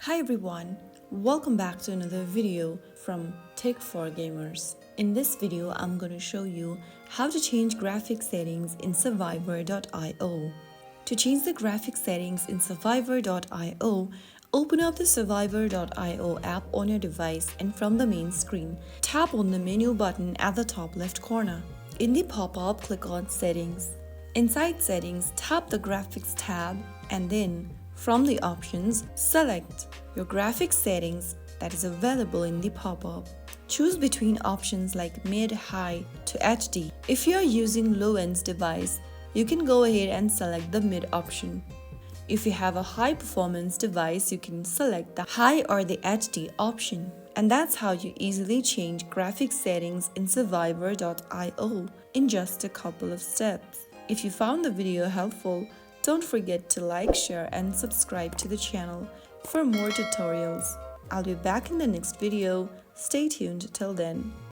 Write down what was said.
Hi everyone, welcome back to another video from Tech for Gamers. In this video, I'm going to show you how to change graphic settings in Survivor.io. To change the graphic settings in Survivor.io, open up the Survivor.io app on your device and from the main screen, tap on the menu button at the top left corner. In the pop-up, click on Settings. Inside Settings, tap the Graphics tab and then from the options, select your graphics settings that is available in the pop-up. Choose between options like mid, high to HD. If you are using low-end device, you can go ahead and select the mid option. If you have a high performance device, you can select the high or the HD option. And that's how you easily change graphics settings in Survivor.io in just a couple of steps. If you found the video helpful, don't forget to like, share and subscribe to the channel for more tutorials. I'll be back in the next video. Stay tuned till then.